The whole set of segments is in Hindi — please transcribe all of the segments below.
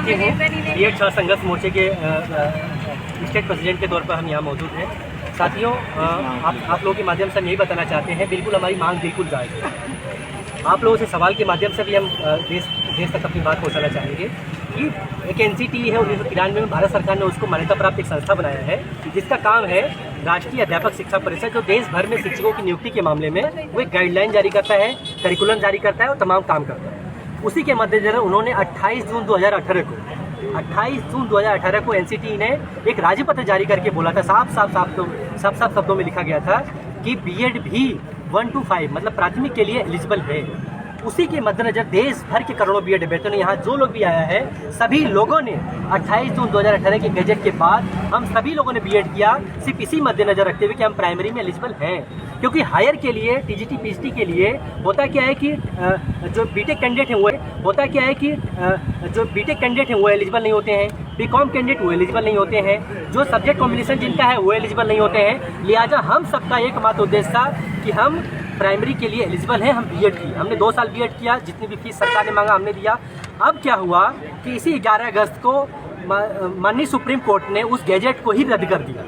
बीएड छात्र संघर्ष मोर्चे के स्टेट प्रेसिडेंट के तौर पर हम यहाँ मौजूद हैं। साथियों, आप लोगों के माध्यम से हम यही बताना चाहते हैं, बिल्कुल हमारी मांग बिल्कुल जायज़ है। आप लोगों से सवाल के माध्यम से भी हम देश तक अपनी बात पहुँचाना चाहेंगे कि एक एनसीटी है, 1993 में भारत सरकार ने उसको मान्यता प्राप्त एक संस्था बनाया है जिसका काम है राष्ट्रीय अध्यापक शिक्षा परिषद, जो देश भर में शिक्षकों की नियुक्ति के मामले में वो एक गाइडलाइन जारी करता है, करिकुलम जारी करता है और तमाम काम करता है। उसी के मद्देनजर उन्होंने 28 जून 2018 को एनसीटी ने एक राज्यपत्र जारी करके बोला था, साफ साफ शब्दों में लिखा गया था कि बीएड भी 1 to 5 मतलब प्राथमिक के लिए एलिजिबल है। उसी के मद्देनजर देश भर के करोड़ों बीएड अभ्यर्थियों ने, यहाँ जो लोग भी आया है, सभी लोगों ने 28 जून 2018 के गजट के बाद हम सभी लोगों ने बीएड किया, सिर्फ इसी मद्देनजर रखते हुए कि हम प्राइमरी में एलिजिबल हैं। क्योंकि हायर के लिए, टीजीटी पीएचडी के लिए होता क्या है कि जो बीटेक कैंडिडेट हैं वो एलिजिबल नहीं होते हैं, बीकॉम कैंडिडेट वो एलिजिबल नहीं होते हैं, जो सब्जेक्ट कॉम्बिनेशन जिनका है वो एलिजिबल नहीं होते हैं। लिहाजा हम सबका एकमात्र उद्देश्य था कि हम प्राइमरी के लिए एलिजिबल हैं, हम बीएड की, हमने 2 साल बीएड किया, जितनी भी फीस सरकार ने मांगा हमने दिया। अब क्या हुआ कि इसी 11 अगस्त को माननीय सुप्रीम कोर्ट ने उस गैजेट को ही रद्द कर दिया।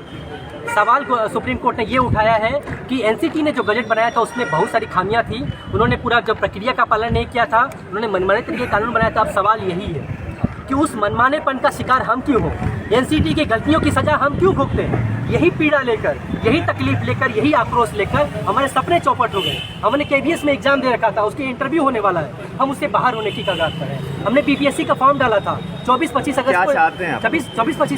सवाल को सुप्रीम कोर्ट ने ये उठाया है कि एनसीटी ने जो गजट बनाया था उसमें बहुत सारी खामियां थी, उन्होंने पूरा जो प्रक्रिया का पालन नहीं किया था, उन्होंने मनमाने तरीके कानून बनाया था। अब सवाल यही है कि उस मनमानेपन का शिकार हम क्यों हो, एनसीटी की गलतियों की सजा हम क्यों भुगते हैं। यही पीड़ा लेकर, यही तकलीफ लेकर, यही आक्रोश लेकर हमारे सपने चौपट हो गए। हमने केबीएस में एग्जाम दे रखा था, उसके इंटरव्यू होने वाला है, हम उससे बाहर होने की कगार पर हैं। हमने बीपीएससी का फॉर्म डाला था, 24-25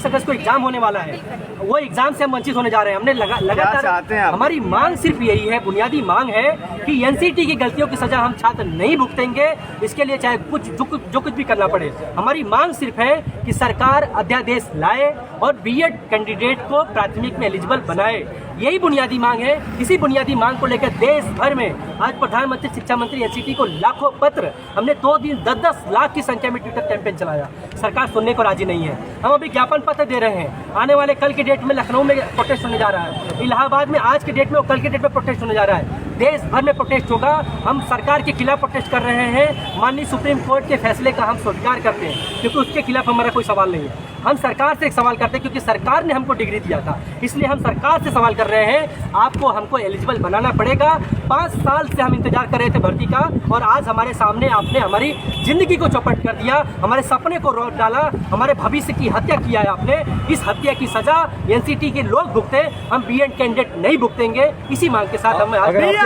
अगस्त को एग्जाम होने वाला है, वो एग्जाम से हम वंचित होने जा रहे हैं। हमने लगातार हमारी मांग सिर्फ यही है, बुनियादी मांग है कि एनसीटी की गलतियों की सजा हम छात्र नहीं भुगतेंगे, इसके लिए चाहे जो कुछ भी करना पड़े। हमारी मांग सिर्फ है कि सरकार अध्यादेश लाए और बीएड कैंडिडेट को प्राथमिक में एलिजिबल बनाए, यही बुनियादी मांग है। इसी बुनियादी मांग को लेकर देश भर में आज प्रधानमंत्री, शिक्षा मंत्री, एनसीटी को लाखों पत्र, हमने 2 दिन 10-10 लाख की संख्या में ट्विटर कैंपेन चलाया। सरकार सुनने को राजी नहीं है। हम अभी ज्ञापन पत्र दे रहे हैं, आने वाले कल के डेट में लखनऊ में प्रोटेस्ट होने जा रहा है, इलाहाबाद में आज के डेट में और कल के डेट में प्रोटेस्ट होने जा रहा है, देश भर में प्रोटेस्ट होगा। हम सरकार के खिलाफ प्रोटेस्ट कर रहे हैं। माननीय सुप्रीम कोर्ट के फैसले का हम स्वीकार करते हैं, क्योंकि उसके खिलाफ हमारा कोई सवाल नहीं है। हम सरकार से एक सवाल करते हैं, क्योंकि सरकार ने हमको डिग्री दिया था, इसलिए हम सरकार से सवाल कर रहे हैं, आपको हमको एलिजिबल बनाना पड़ेगा। 5 साल से हम इंतजार कर रहे थे भर्ती का, और आज हमारे सामने आपने हमारी जिंदगी को चौपट कर दिया, हमारे सपने को रोक डाला, हमारे भविष्य की हत्या किया है आपने। इस हत्या की सजा एनसीटी के लोग भुगते, हम बीएड कैंडिडेट नहीं भुगतेंगे। इसी मांग के साथ हम हमारी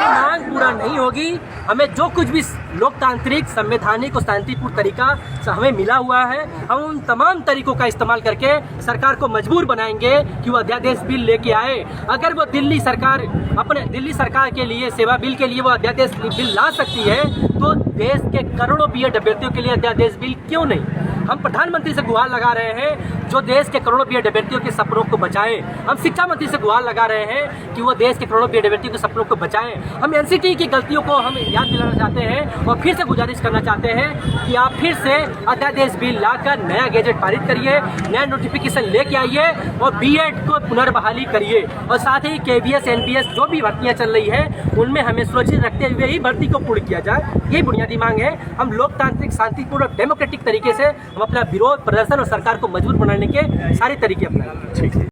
मांग पूरा नहीं होगी, हमें जो कुछ भी लोकतांत्रिक, संवैधानिक और शांतिपूर्ण तरीका हमें मिला हुआ है, हम उन तमाम तरीकों का इस्तेमाल करके सरकार को मजबूर बनाएंगे कि वो अध्यादेश बिल लेके आए। अगर वो दिल्ली सरकार के लिए, सेवा बिल के लिए वो अध्यादेश बिल ला सकती है, तो देश के करोड़ों बीएड अभ्यर्थियों के लिए अध्यादेश बिल क्यों नहीं। हम प्रधानमंत्री से गुहार लगा रहे हैं जो देश के करोड़ों बीएड अभ्यर्थियों के सपनों को बचाएं। हम शिक्षा मंत्री से गुहार लगा रहे हैं कि वो देश के करोड़ों बीएड अभ्यर्थियों के सपनों को बचाएं। हम एनसीटी की गलतियों को हम याद दिलाना चाहते हैं और फिर से गुजारिश करना चाहते हैं कि आप फिर से अध्यादेश बिल लाकर नया गैजेट पारित करिए, नया नोटिफिकेशन लेके आइए और बीएड को पुनर्बहाली करिए। और साथ ही केबीएस, एनपीएस जो भी भर्तियाँ चल रही है उनमें हमें सुरक्षित रखते हुए ही भर्ती को पूर्ण किया जाए, यही बुनियादी मांग है। हम लोकतांत्रिक, शांतिपूर्ण और डेमोक्रेटिक तरीके से हम अपना विरोध प्रदर्शन और सरकार को मजबूत बनाने के सारे तरीके अपनाएंगे।